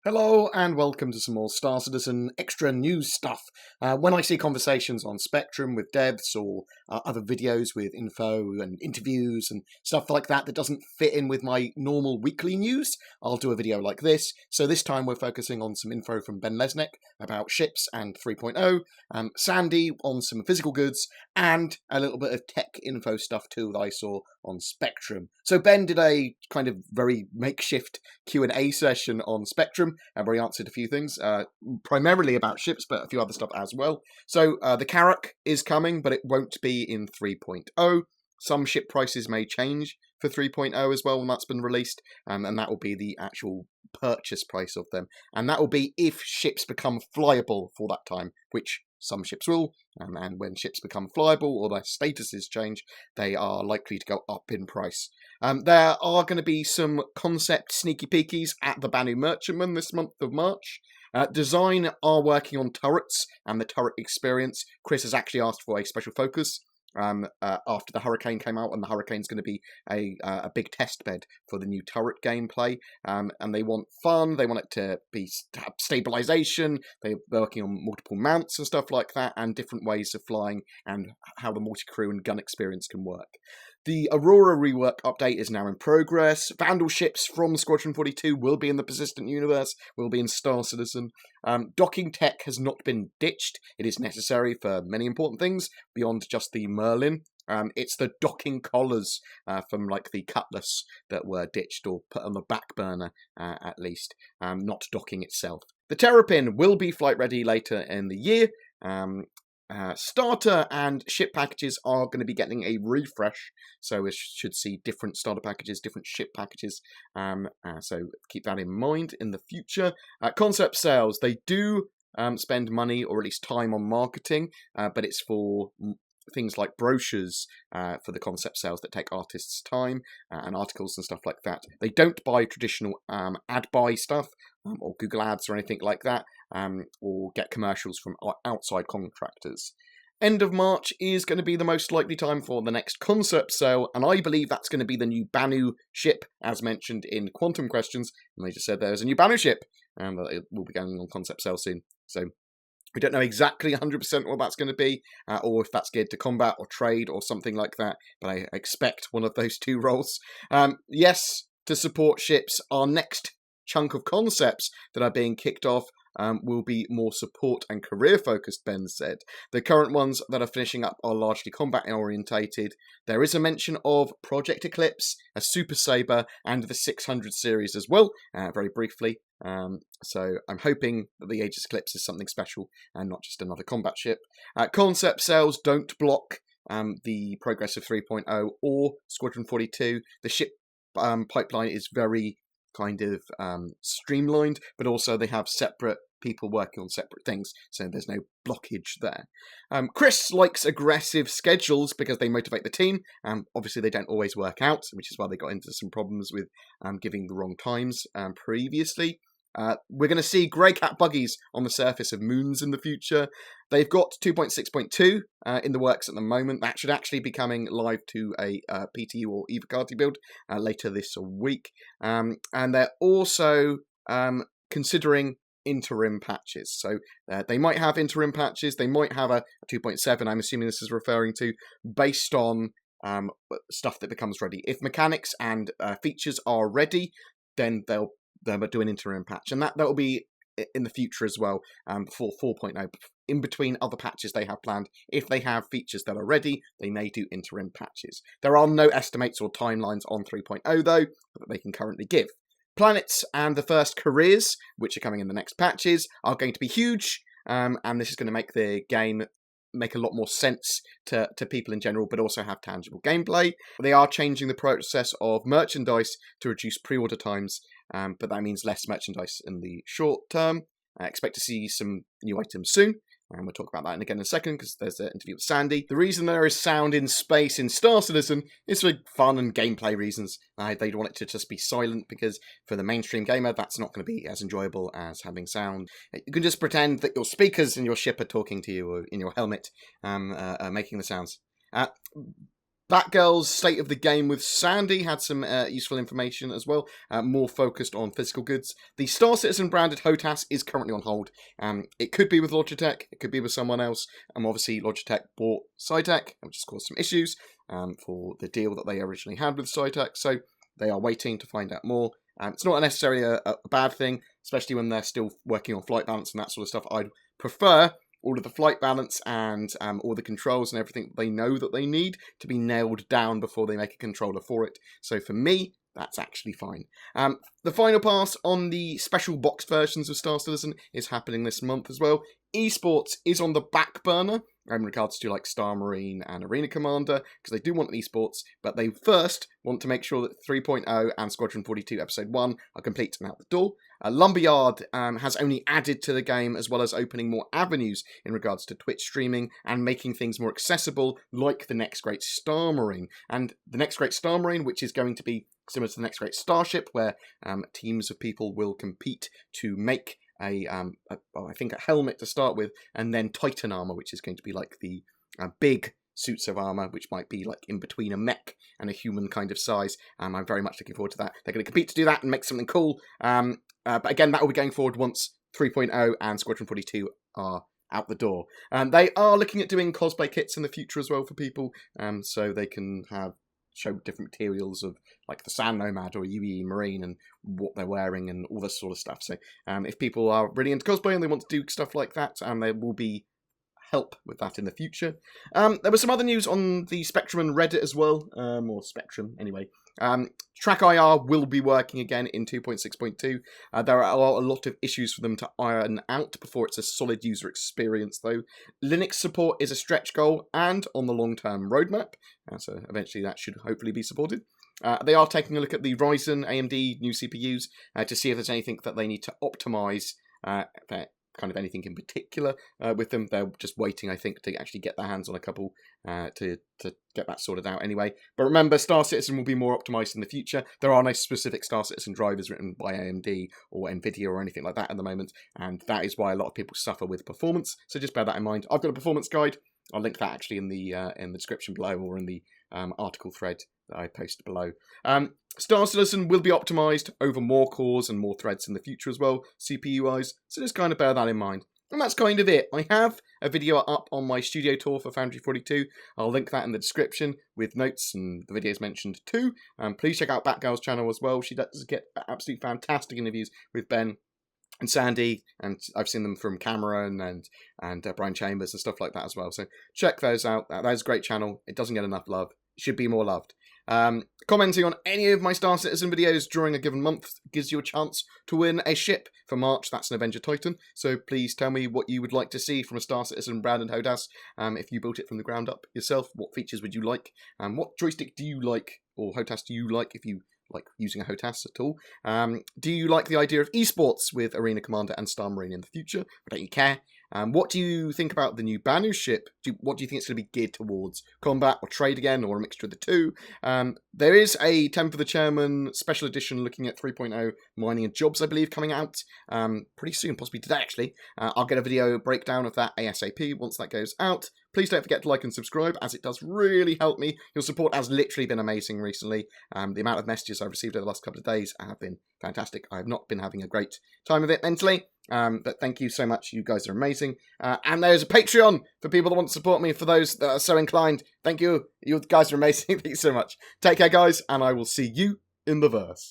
Hello and welcome to some more Star Citizen extra news stuff. When I see conversations on Spectrum with devs or other videos with info and interviews and stuff like that that doesn't fit in with my normal weekly news, I'll do a video like this. So this time we're focusing on some info from Ben Lesnick about ships and 3.0, Sandy on some physical goods, and a little bit of tech info stuff too that I saw on Spectrum. So Ben did a kind of very makeshift Q&A session on Spectrum, where he answered a few things, primarily about ships, but a few other stuff as well. So the Carrack is coming, but it won't be in 3.0. Some ship prices may change for 3.0 as well when that's been released, and that will be the actual purchase price of them. And that will be if ships become flyable for that time, which some ships will, and when ships become flyable or their statuses change, they are likely to go up in price. There are going to be some concept sneaky peekies at the Banu Merchantman this month of March. Design are working on turrets and the turret experience. Chris has actually asked for a special focus after the Hurricane came out, and the Hurricane's going to be a big test bed for the new turret gameplay. And they want fun, they want it to have stabilization, they're working on multiple mounts and stuff like that, and different ways of flying and how the multi-crew and gun experience can work. The Aurora rework update is now in progress. Vandal ships from Squadron 42 will be in the Persistent Universe, will be in Star Citizen. Docking tech has not been ditched. It is necessary for many important things beyond just the Merlin. It's the docking collars from like the Cutlass that were ditched or put on the back burner at least, not docking itself. The Terrapin will be flight ready later in the year. Starter and ship packages are going to be getting a refresh, so we should see different starter packages, different ship packages, so keep that in mind in the future. Concept sales, they do spend money or at least time on marketing, but it's for things like brochures for the concept sales that take artists' time and articles and stuff like that. They don't buy traditional ad buy stuff or Google Ads or anything like that, or get commercials from outside contractors. End of March is going to be the most likely time for the next concept sale, and I believe that's going to be the new Banu ship, as mentioned in Quantum Questions, and they just said there's a new Banu ship, and it will be going on concept sale soon. So we don't know exactly 100% what that's going to be, or if that's geared to combat or trade or something like that, but I expect one of those two roles. Yes, to support ships, our next chunk of concepts that are being kicked off will be more support and career focused, Ben said. The current ones that are finishing up are largely combat orientated. There is a mention of Project Eclipse, a Super Saber, and the 600 series as well, very briefly. So I'm hoping that the Aegis Eclipse is something special and not just another combat ship. Concept sales don't block the progress of 3.0 or Squadron 42. The ship pipeline is very kind of streamlined, but also they have separate people working on separate things, so there's no blockage there. Chris likes aggressive schedules because they motivate the team. Obviously they don't always work out, which is why they got into some problems with giving the wrong times previously. We're going to see grey cat buggies on the surface of moons in the future. They've got 2.6.2 in the works at the moment. That should actually be coming live to a PTU or Evocati build later this week. And they're also considering interim patches. So they might have interim patches. They might have a 2.7, I'm assuming this is referring to, based on stuff that becomes ready. If mechanics and features are ready, then they'll do an interim patch, and that will be in the future as well, for 4.0. In between other patches they have planned, if they have features that are ready, they may do interim patches. There are no estimates or timelines on 3.0 though that they can currently give. Planets and the first careers, which are coming in the next patches, are going to be huge, and this is going to make the game make a lot more sense to people in general, but also have tangible gameplay. They are changing the process of merchandise to reduce pre-order times, but that means less merchandise in the short term. I expect to see some new items soon, and we'll talk about that again in a second because there's an interview with Sandy. The reason there is sound in space in Star Citizen is for fun and gameplay reasons. They want it to just be silent because for the mainstream gamer, that's not going to be as enjoyable as having sound. You can just pretend that your speakers in your ship are talking to you or in your helmet, making the sounds. Batgirl's State of the Game with Sandy had some useful information as well, more focused on physical goods. The Star Citizen branded HOTAS is currently on hold. It could be with Logitech, it could be with someone else. Obviously, Logitech bought Cytec, which has caused some issues for the deal that they originally had with Cytec, so they are waiting to find out more. It's not necessarily a bad thing, especially when they're still working on flight balance and that sort of stuff. I'd prefer all of the flight balance and all the controls and everything they know that they need to be nailed down before they make a controller for it. So for me, that's actually fine. The final pass on the special box versions of Star Citizen is happening this month as well. Esports is on the back burner in regards to like Star Marine and Arena Commander, because they do want esports, but they first want to make sure that 3.0 and Squadron 42 Episode 1 are complete and out the door. Lumberyard has only added to the game, as well as opening more avenues in regards to Twitch streaming and making things more accessible, like the Next Great Star Marine. And the Next Great Star Marine, which is going to be similar to the Next Great Starship, where teams of people will compete to make I think a helmet to start with, and then Titan armor, which is going to be like the big suits of armor, which might be like in between a mech and a human kind of size. I'm very much looking forward to that. They're going to compete to do that and make something cool. But again, that will be going forward once 3.0 and Squadron 42 are out the door. They are looking at doing cosplay kits in the future as well for people, so they can show different materials of like the Sand Nomad or UE Marine and what they're wearing and all this sort of stuff. So if people are really into cosplay and they want to do stuff like that, there will be help with that in the future. There was some other news on the Spectrum and Reddit as well, or Spectrum anyway. Track IR will be working again in 2.6.2. There are a lot of issues for them to iron out before it's a solid user experience though. Linux support is a stretch goal and on the long-term roadmap, so eventually that should hopefully be supported. They are taking a look at the Ryzen AMD new CPUs to see if there's anything that they need to optimize, kind of anything in particular with them. They're just waiting, I think, to actually get their hands on a couple to get that sorted out anyway. But remember, Star Citizen will be more optimized in the future. There are no specific Star Citizen drivers written by AMD or NVIDIA or anything like that at the moment, and that is why a lot of people suffer with performance. So just bear that in mind. I've got a performance guide. I'll link that actually in the description below, or in the article thread that I post below. Star Citizen will be optimized over more cores and more threads in the future as well, CPU-wise, so just kind of bear that in mind. And that's kind of it. I have a video up on my studio tour for Foundry 42. I'll link that in the description with notes and the videos mentioned too. Please check out Batgirl's channel as well. She does get absolutely fantastic interviews with Ben and Sandy, and I've seen them from Cameron and Brian Chambers and stuff like that as well. So check those out. That is a great channel. It doesn't get enough love. It should be more loved. Commenting on any of my Star Citizen videos during a given month gives you a chance to win a ship. For March, that's an Avenger Titan. So please tell me what you would like to see from a Star Citizen brand and HOTAS. If you built it from the ground up yourself, what features would you like? What joystick do you like, or HOTAS do you like if you like using a HOTAS at all? Do you like the idea of esports with Arena Commander and Star Marine in the future? Or don't you care? What do you think about the new Banu ship? What do you think it's going to be geared towards? Combat or trade again, or a mixture of the two? There is a 10 for the Chairman special edition looking at 3.0 mining and jobs, I believe, coming out pretty soon, possibly today actually. I'll get a video breakdown of that ASAP once that goes out. Please don't forget to like and subscribe, as it does really help me. Your support has literally been amazing recently. The amount of messages I've received over the last couple of days have been fantastic. I have not been having a great time with it mentally, but thank you so much. You guys are amazing. And there's a Patreon for people that want to support me, for those that are so inclined. Thank you. You guys are amazing. Thank you so much. Take care, guys, and I will see you in the verse.